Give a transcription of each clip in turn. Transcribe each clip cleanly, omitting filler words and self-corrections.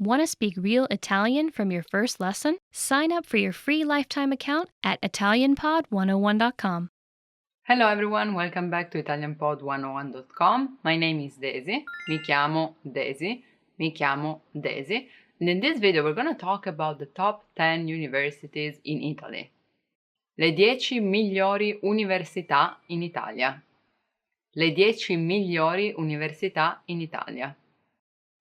Want to speak real Italian from your first lesson? Sign up for your free lifetime account at ItalianPod101.com. Hello everyone, welcome back to ItalianPod101.com. My name is Daisy. Mi chiamo Daisy. Mi chiamo Daisy. And in this video we're going to talk about the top 10 universities in Italy. Le 10 migliori università in Italia. Le 10 migliori università in Italia.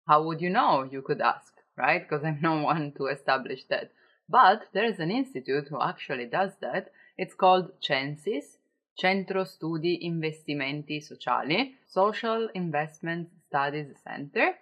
How would you know, you could ask, right? Because I'm no one to establish that. But there's an institute who actually does that. It's called Censis, Centro Studi Investimenti Sociali, Social Investment Studies Center,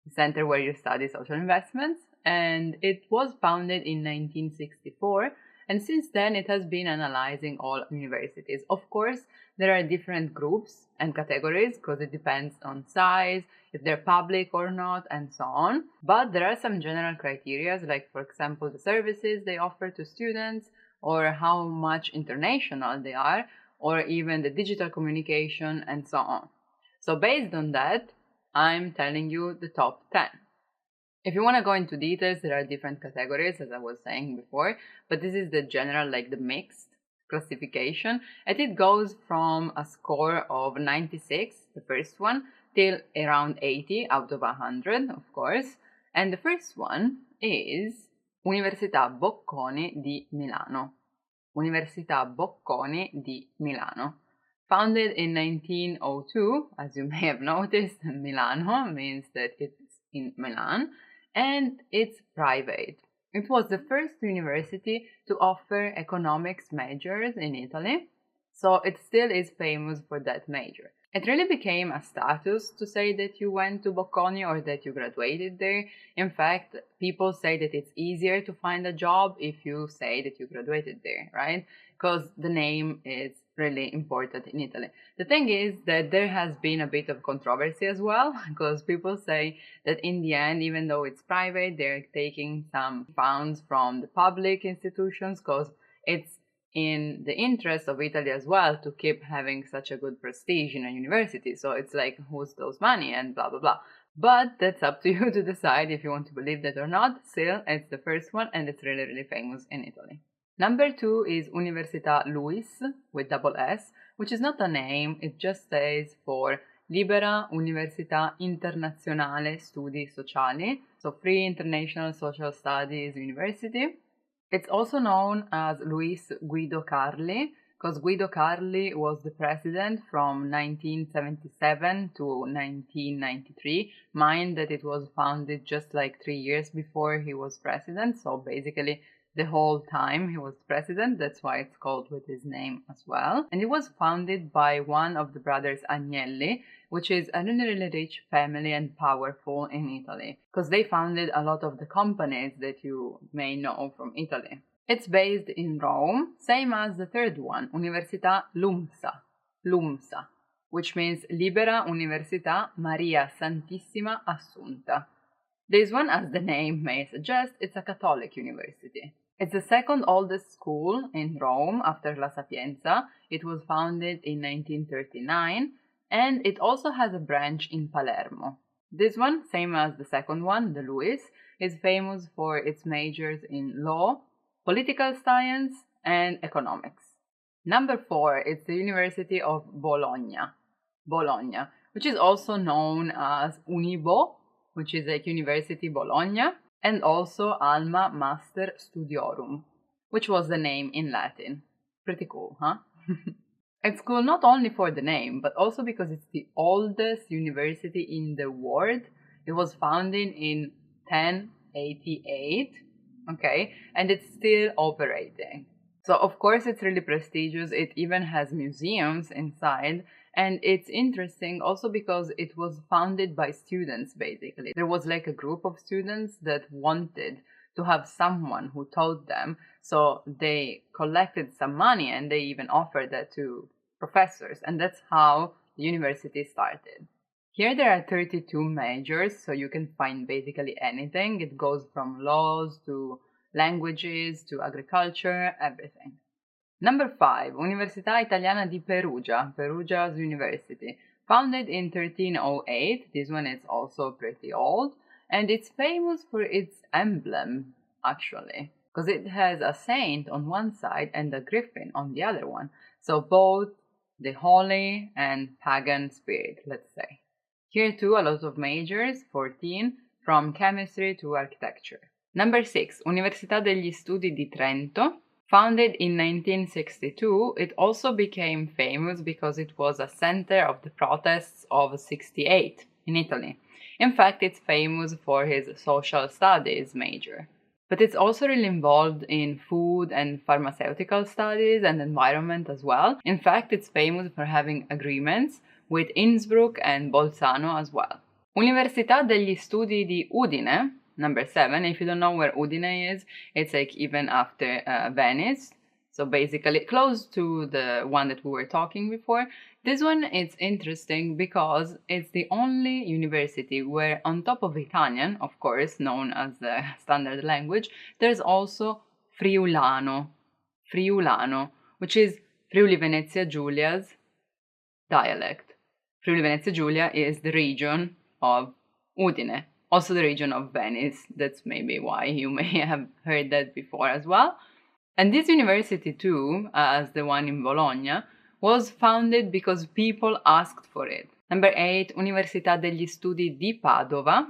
the center where you study social investments. And it was founded in 1964. And since then, it has been analyzing all universities. Of course, there are different groups and categories because it depends on size, if they're public or not, and so on. But there are some general criteria, like, for example, the services they offer to students, or how much international they are, or even the digital communication, and so on. So based on that, I'm telling you the top 10. If you want to go into details, there are different categories, as I was saying before, but this is the general, like the mixed classification, and it goes from a score of 96, the first one, till around 80 out of 100, of course. And the first one is Università Bocconi di Milano. Università Bocconi di Milano. Founded in 1902, as you may have noticed, Milano means that it's in Milan, and it's private. It was the first university to offer economics majors in Italy, so it still is famous for that major. It really became a status to say that you went to Bocconi or that you graduated there. In fact, people say that it's easier to find a job if you say that you graduated there, right? Because the name is really important in Italy. The thing is that there has been a bit of controversy as well, because people say that in the end, even though it's private, they're taking some funds from the public institutions because it's in the interest of Italy as well to keep having such a good prestige in a university. So it's like, who's those money and blah, blah, blah. But that's up to you to decide if you want to believe that or not. Still, it's the first one and it's really, really famous in Italy. Number 2 is Università Luis with double S, which is not a name, it just stays for Libera Università Internazionale Studi Sociali, so Free International Social Studies University. It's also known as Luis Guido Carli, because Guido Carli was the president from 1977 to 1993. Mind that it was founded just like 3 years before he was president, so basically the whole time he was president. That's why it's called with his name as well. And it was founded by one of the brothers Agnelli, which is a really, really rich family and powerful in Italy, because they founded a lot of the companies that you may know from Italy. It's based in Rome, same as the third one, Università LUMSA, which means Libera Università Maria Santissima Assunta. This one, as the name may suggest, it's a Catholic university. It's the second oldest school in Rome after La Sapienza. It was founded in 1939, and it also has a branch in Palermo. This one, same as the second one, the Luis, is famous for its majors in law, political science, and economics. Number 4 is the University of Bologna, which is also known as Unibo, which is like University Bologna, and also Alma Mater Studiorum, which was the name in Latin. Pretty cool, huh? It's cool not only for the name, but also because it's the oldest university in the world. It was founded in 1088, okay, and it's still operating. So of course it's really prestigious. It even has museums inside. And it's interesting also because it was founded by students, basically. There was like a group of students that wanted to have someone who taught them. So they collected some money and they even offered that to professors. And that's how the university started. Here there are 32 majors, so you can find basically anything. It goes from laws to languages to agriculture, everything. Number 5, Università Italiana di Perugia, Perugia's University. Founded in 1308, this one is also pretty old, and it's famous for its emblem, actually, because it has a saint on one side and a griffin on the other one. So both the holy and pagan spirit, let's say. Here too, a lot of majors, 14, from chemistry to architecture. Number 6, Università degli Studi di Trento. Founded in 1962, it also became famous because it was a center of the protests of '68 in Italy. In fact, it's famous for his social studies major. But it's also really involved in food and pharmaceutical studies and environment as well. In fact, it's famous for having agreements with Innsbruck and Bolzano as well. Università degli Studi di Udine, number 7. If you don't know where Udine is, it's like even after Venice. So basically close to the one that we were talking before. This one is interesting because it's the only university where on top of Italian, of course, known as the standard language, there's also Friulano, which is Friuli Venezia Giulia's dialect. Friuli Venezia Giulia is the region of Udine, also the region of Venice. That's maybe why you may have heard that before as well. And this university too, as the one in Bologna, was founded because people asked for it. Number 8, Università degli Studi di Padova,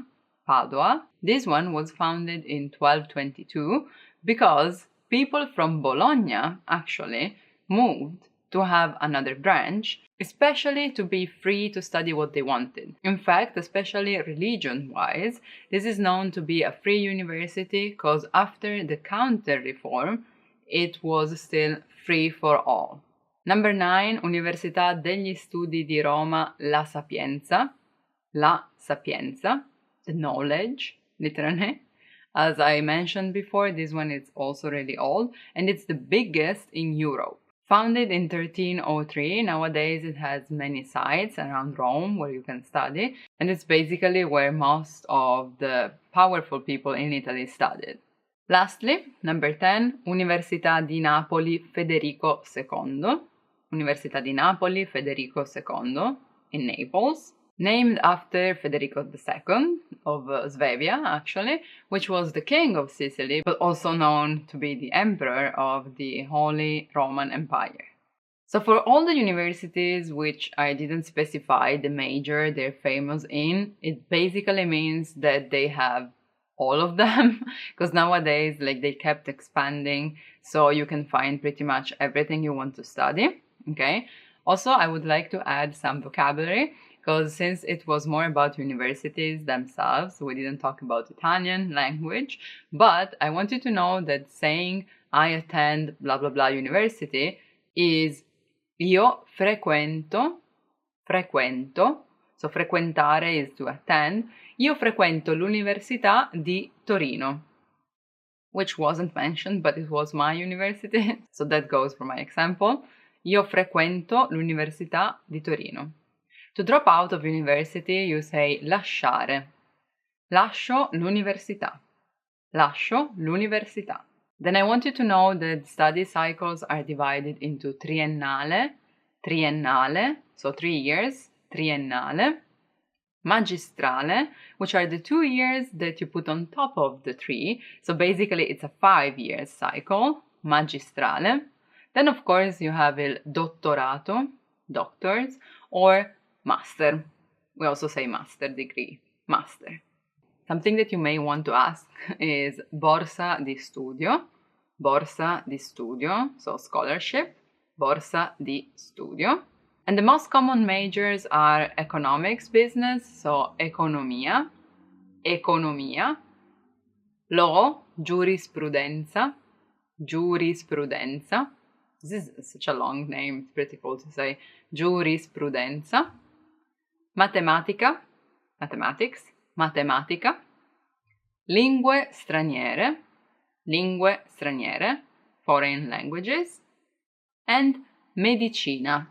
Padua. This one was founded in 1222 because people from Bologna actually moved to have another branch, especially to be free to study what they wanted. In fact, especially religion-wise, this is known to be a free university because after the counter-reform, it was still free for all. Number 9, Università degli Studi di Roma, La Sapienza. La Sapienza, the knowledge, literally. As I mentioned before, this one is also really old, and it's the biggest in Europe. Founded in 1303, nowadays it has many sites around Rome where you can study, and it's basically where most of the powerful people in Italy studied. Lastly, number 10, Università di Napoli Federico II. Università di Napoli Federico II in Naples, named after Federico II of Svevia, actually, which was the king of Sicily, but also known to be the emperor of the Holy Roman Empire. So for all the universities which I didn't specify the major they're famous in, it basically means that they have all of them, because nowadays like they kept expanding, so you can find pretty much everything you want to study. Okay. Also, I would like to add some vocabulary, because since it was more about universities themselves, we didn't talk about Italian language, but I want you to know that saying I attend blah blah blah university is io frequento, so frequentare is to attend, io frequento l'Università di Torino, which wasn't mentioned, but it was my university, so that goes for my example. Io frequento l'Università di Torino. To drop out of university, you say lasciare. Lascio l'università. Lascio l'università. Then I want you to know that study cycles are divided into triennale, so 3 years, triennale, magistrale, which are the 2 years that you put on top of the 3. So basically it's a 5-year cycle, magistrale. Then of course you have il dottorato, doctors, or master. We also say master degree, master. Something that you may want to ask is borsa di studio, so scholarship, borsa di studio. And the most common majors are economics, business, so economia, law, giurisprudenza. This is such a long name, it's pretty cool to say. Giurisprudenza. Matematica. Lingue straniere, foreign languages. And medicina,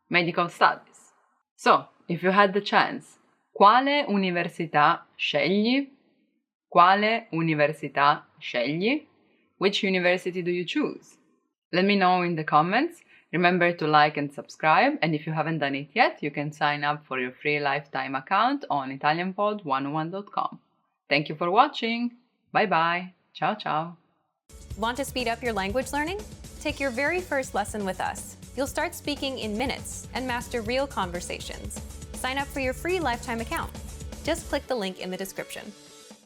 medical studies. So, if you had the chance, quale università scegli? Which university do you choose? Let me know in the comments, Remember to like and subscribe, and if you haven't done it yet, you can sign up for your free lifetime account on ItalianPod101.com. Thank you for watching. Bye bye. Ciao ciao. Want to speed up your language learning? Take your very first lesson with us. You'll start speaking in minutes and master real conversations. Sign up for your free lifetime account. Just click the link in the description.